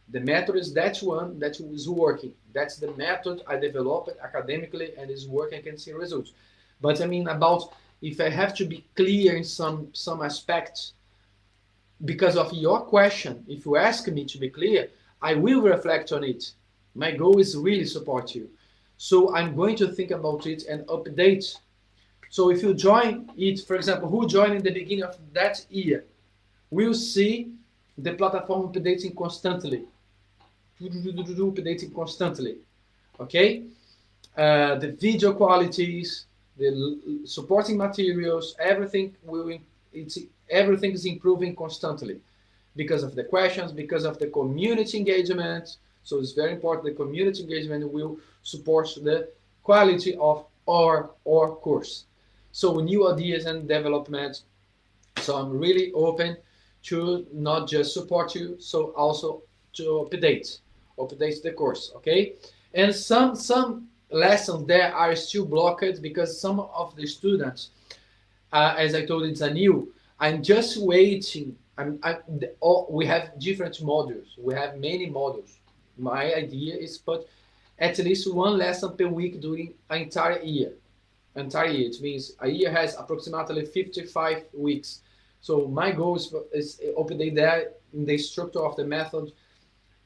The method is that one that is working. That's the method I developed academically and is working. I can see results. But I mean, about if I have to be clear in some aspects because of your question, if you ask me to be clear, I will reflect on it. My goal is really support you. So I'm going to think about it and update. So if you join it, for example, who joined in the beginning of that year, will see the platform updating constantly, updating constantly. Okay, the video qualities, the supporting materials, everything is improving constantly because of the questions, because of the community engagement. So it's very important. The community engagement will support the quality of our course. So new ideas and development. So I'm really open to not just support you, so also to update the course. Okay, and some lessons there are still blocked because some of the students, as I told, it's a new. I'm just waiting. We have different modules. We have many modules. My idea is put at least one lesson per week during an entire year. Entire year. It means a year has approximately 55 weeks. So my goal is update there in the structure of the method,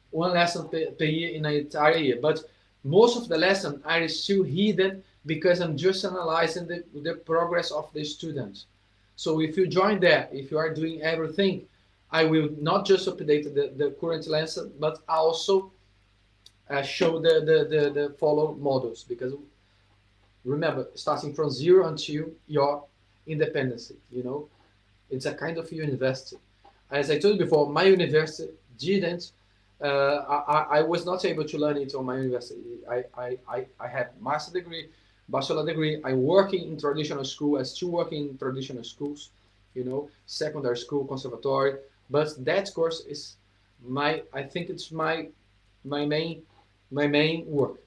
one lesson per year in an entire year. But most of the lessons are still hidden because I'm just analyzing the progress of the students. So if you join there, if you are doing everything, I will not just update the current lesson, but also show the follow models. Because remember, starting from zero until your independence, it's a kind of university. As I told you before, my university didn't. I was not able to learn it on my university. I had master degree, bachelor degree. I working in traditional school. I still working in traditional schools, secondary school, conservatory. But that course is I think it's my main work.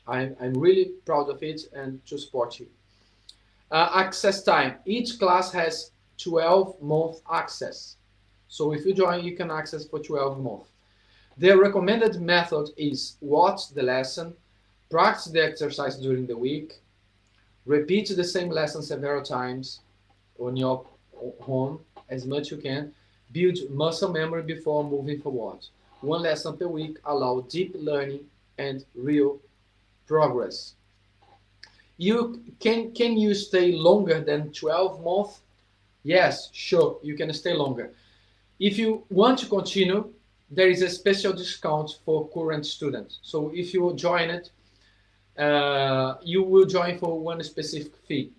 I'm really proud of it and to support you. Access time. Each class has 12-month access. So if you join, you can access for 12 months. The recommended method is watch the lesson, practice the exercise during the week, repeat the same lesson several times on your home as much you can, build muscle memory before moving forward. One lesson per week allow deep learning and real progress. You can you stay longer than 12 months? Yes, sure, you can stay longer. If you want to continue, there is a special discount for current students. So if you join it, you will join for one specific fee.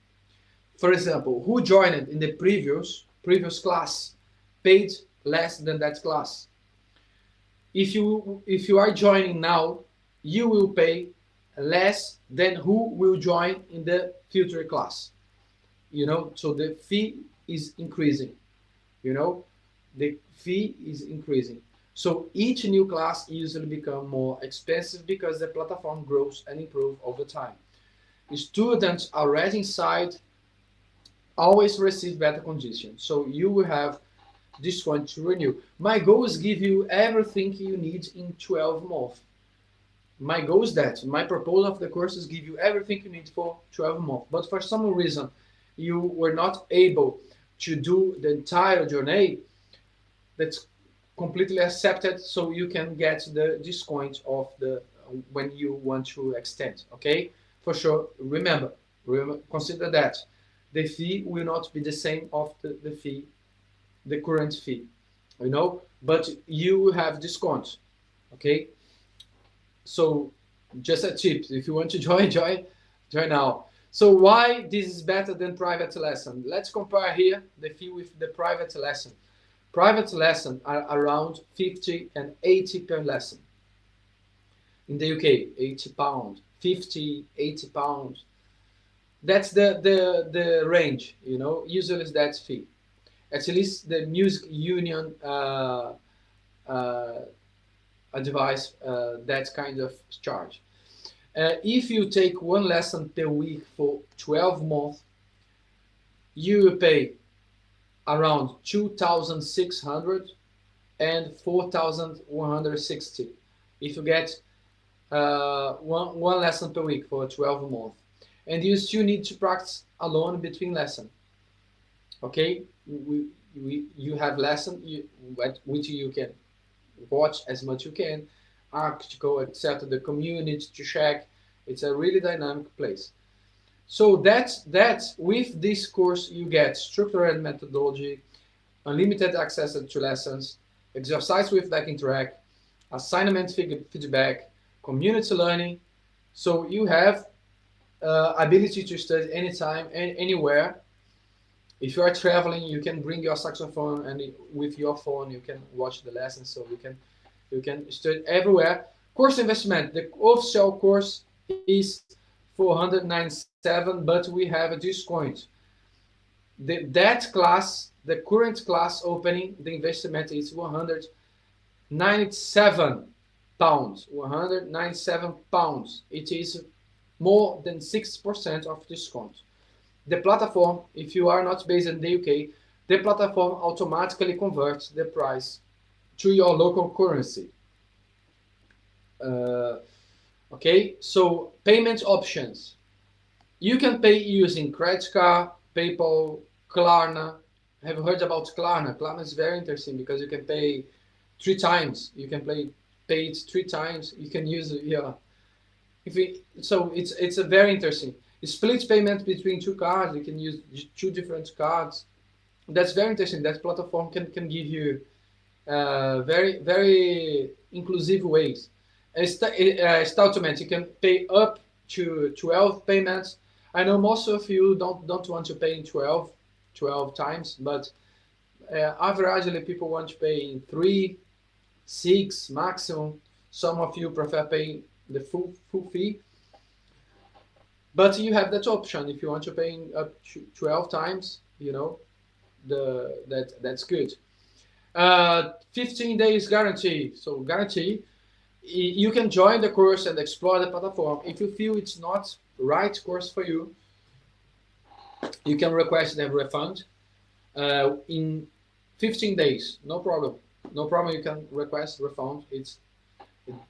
For example, who joined in the previous class paid less than that class. If you are joining now, you will pay less than who will join in the future class. So the fee is increasing. The fee is increasing. So each new class usually become more expensive because the platform grows and improves over time. Students already inside always receive better conditions. So you will have this one to renew. My goal is give you everything you need in 12 months. My goal is that. My proposal of the course is give you everything you need for 12 months. But for some reason, you were not able to do the entire journey, that's completely accepted, so you can get the discount of the when you want to extend. Okay, for sure. Remember, consider that the fee will not be the same of the current fee, but you will have discounts. Okay, so just a tip: if you want to join now. So why this is better than private lesson? Let's compare here the fee with the private lesson. Private lessons are around 50 and 80 per lesson. In the UK, £80, 50, £80. That's the range, usually is that fee. At least the music union advise that kind of charge. If you take one lesson per week for 12 months, you will pay around 2,600 and 4,160 if you get one lesson per week for 12 months. And you still need to practice alone between lessons. Okay, you have lesson which you can watch as much you can, article, etc. The community to check. It's a really dynamic place. So that's with this course you get structure and methodology, unlimited access to lessons, exercise with backing track, assignment feedback, community learning. So you have ability to study anytime and anywhere. If you are traveling, you can bring your saxophone, and with your phone you can watch the lessons. So you can study everywhere. Course investment. The official course is 497, but we have a discount. That class, the current class opening, the investment is 197 pounds. 197 pounds. It is more than 6% of discount. The platform, if you are not based in the UK, the platform automatically converts the price to your local currency. Uh, okay, so payment options. You can pay using credit card, PayPal, Klarna. Have you heard about Klarna? Klarna is very interesting because you can pay 3 times. You can pay it 3 times. You can use so it's a very interesting. It splits payment between two cards. You can use two different cards. That's very interesting. That platform can give you very very inclusive ways. Installment, you can pay up to 12 payments. I know most of you don't want to pay in 12 times, but averagely people want to pay in 3, 6 maximum. Some of you prefer paying the full fee, but you have that option if you want to pay up to 12 times. That's good. 15 days guarantee. So guarantee, you can join the course and explore the platform. If you feel it's not right course for you, you can request a refund in 15 days. No problem. No problem. You can request refund.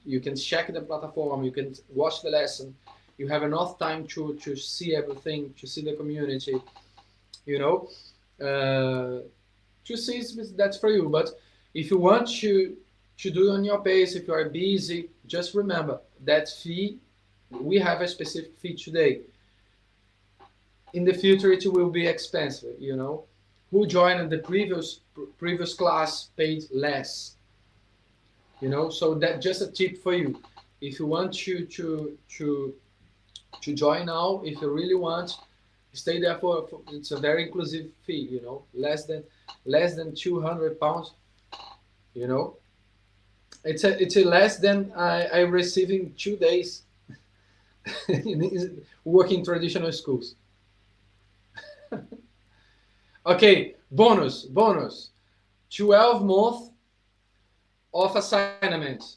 You can check the platform. You can watch the lesson. You have enough time to see everything, to see the community. To see that's for you. But if you want to do it on your pace, if you are busy, just remember that fee. We have a specific fee today. In the future, it will be expensive. Who joined the previous class paid less. So that just a tip for you. If you want to join now, if you really want, stay there for it's a very inclusive fee. Less than 200 pounds. It's a less than I receive in 2 days working traditional schools. Okay, bonus 12 months of assignments.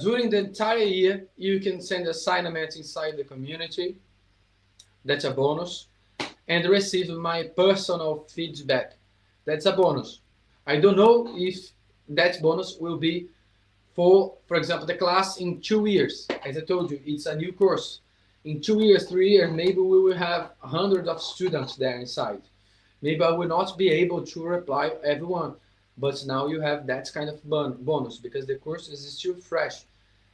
During the entire year, you can send assignments inside the community. That's a bonus. And receive my personal feedback. That's a bonus. I don't know if that bonus will be for example, the class in 2 years. As I told you, it's a new course. In 2 years, 3 years, maybe we will have hundreds of students there inside. Maybe I will not be able to reply everyone, but now you have that kind of bonus because the course is still fresh.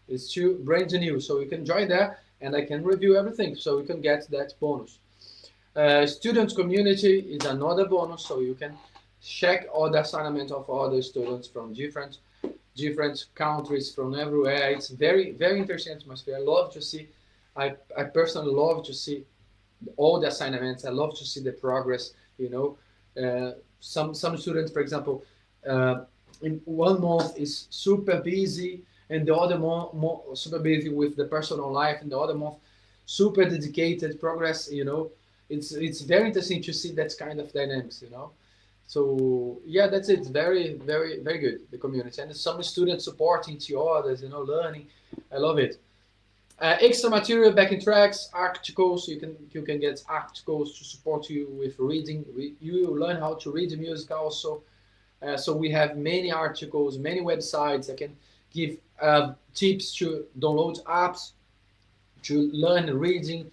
It's still brand new, so you can join there and I can review everything, so you can get that bonus. Student community is another bonus, so you can check all the assignments of other students from different countries, from everywhere. It's very, very interesting atmosphere. I love to see. I personally love to see all the assignments. I love to see the progress. Some students, for example, in 1 month is super busy, and the other month super busy with the personal life, and the other month super dedicated progress. It's very interesting to see that kind of dynamics. So yeah, that's it. It's very, very, very good, the community, and some students supporting to others, learning. I love it. Extra material, backing tracks, articles. You can get articles to support you with reading. You learn how to read the music also. So we have many articles, many websites. I can give tips to download apps to learn reading.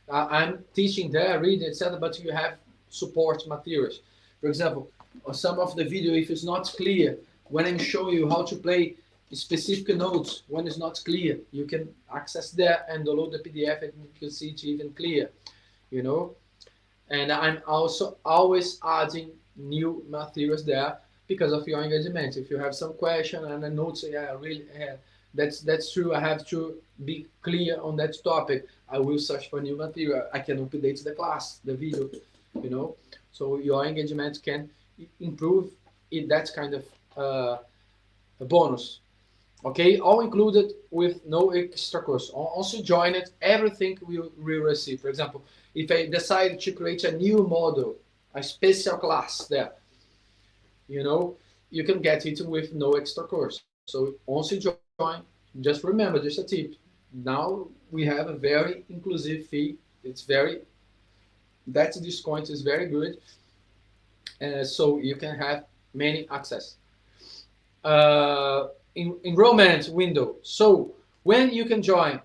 I'm teaching there reading, etc. But you have support materials. For example, on some of the video, if it's not clear, when I'm showing you how to play specific notes, when it's not clear, you can access there and download the PDF and you can see it even clear. you know. And I'm also always adding new materials there because of your engagement. If you have some question and a note, say, yeah, really, yeah, that's true. I have to be clear on that topic. I will search for new material. I can update the class, the video, you know. So your engagement can improve in that kind of bonus. Okay, all included with no extra cost. Also join it, everything will receive. For example, if I decide to create a new model, a special class there, you know, you can get it with no extra cost. So once you join, just remember, just a tip. Now we have a very inclusive fee. It's very, that discount is very good. So you can have many access. Enrollment window. So when you can join,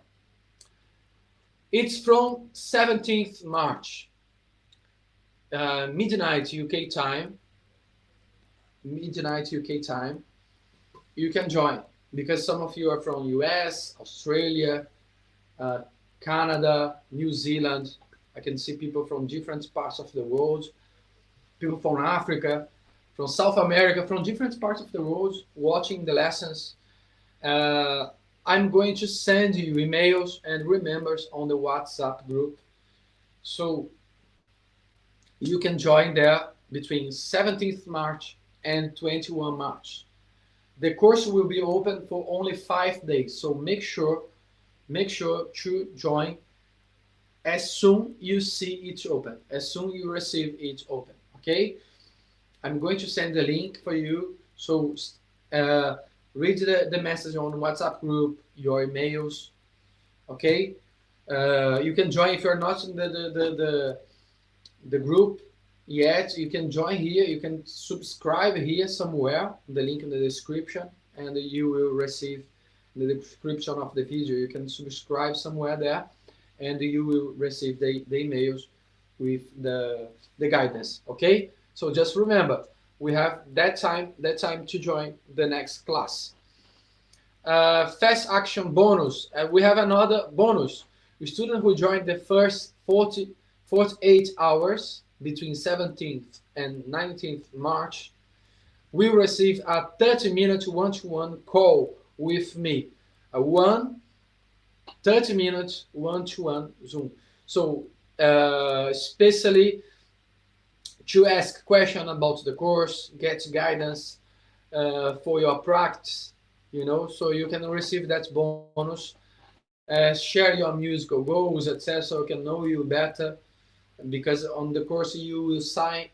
it's from 17th March, midnight UK time. Midnight UK time. You can join because some of you are from US, Australia, uh, Canada, New Zealand. I can see people from different parts of the world, people from Africa, from South America, from different parts of the world watching the lessons. Uh, I'm going to send you emails and reminders on the WhatsApp group. So you can join there between 17th March and 21 March. The course will be open for only 5 days. So make sure to join as soon you see it open, as soon you receive it open. Okay? I'm going to send the link for you. So uh, read the message on WhatsApp group, your emails. Okay, you can join if you're not in the group yet. You can join here. You can subscribe here somewhere. The link in the description, and you will receive the description of the video. You can subscribe somewhere there, and you will receive the emails with the guidance. Okay. So just remember, we have that time to join the next class. Fast action bonus. We have another bonus. The student who joined the first 48 hours between 17th and 19th March will receive a 30-minute one-to-one call with me. A 30 minutes one-to-one Zoom. So especially to ask question about the course, get guidance for your practice, so you can receive that bonus, share your musical goals, etc. So I can know you better, because on the course you will send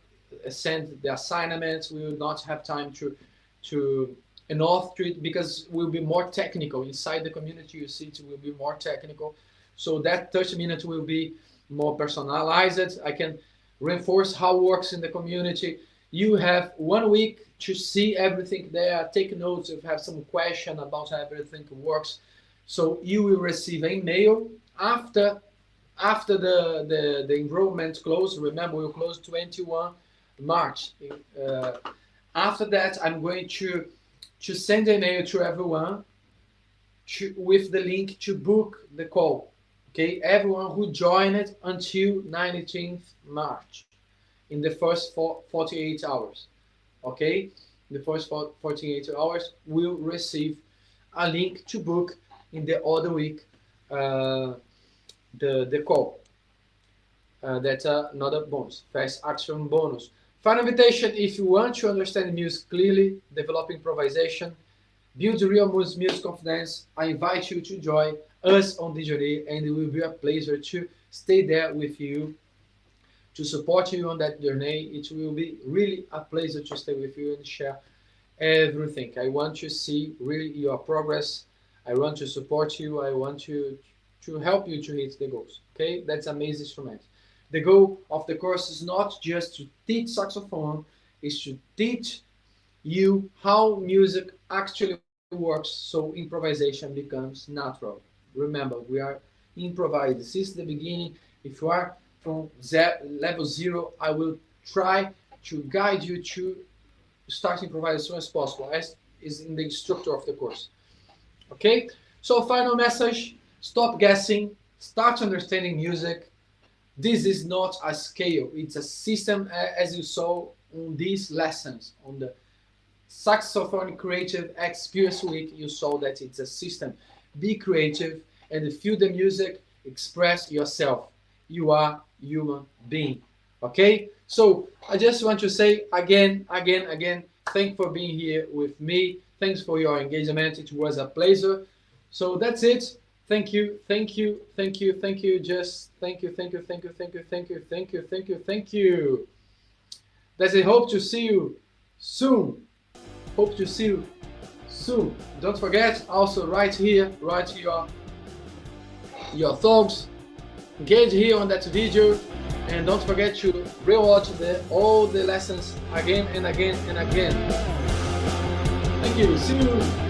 the assignments. We will not have time to enough to it, because we'll be more technical inside the community. You see, it will be more technical. So that 30 minutes will be more personalized. I can reinforce how it works in the community. You have 1 week to see everything there, take notes if you have some question about how everything works. So you will receive an email after the enrollment close. Remember, we'll close 21 March. After that, I'm going to send an email to everyone with the link to book the call. Okay, everyone who joined until 19th March in the first 48 hours. Okay, the first 48 hours will receive a link to book in the other week the call. That's another bonus, fast action bonus. Final invitation: if you want to understand music clearly, develop improvisation, build real music confidence, I invite you to join us on this journey, and it will be a pleasure to stay there with you, to support you on that journey. It will be really a pleasure to stay with you and share everything. I want to see really your progress. I want to support you. I want to help you to hit the goals. Okay, that's amazing instrument. The goal of the course is not just to teach saxophone, is to teach you how music actually works, so improvisation becomes natural. Remember, we are improvising since the beginning. If you are from level 0, I will try to guide you to start improvising as soon as possible, as is in the structure of the course. Okay, so final message: stop guessing, start understanding music, This is not a scale, it's a system, as you saw on these lessons. On the Saxophone Creative Experience Week, you saw that it's a system. Be creative and feel the music, express yourself. You are human being. Okay? So I just want to say again, thanks for being here with me. Thanks for your engagement. It was a pleasure. So that's it. Thank you. Just thank you. That's it. Hope to see you soon. Don't forget, also write here, write your thoughts, engage here on that video, and don't forget to rewatch all the lessons again and again. Thank you. See you.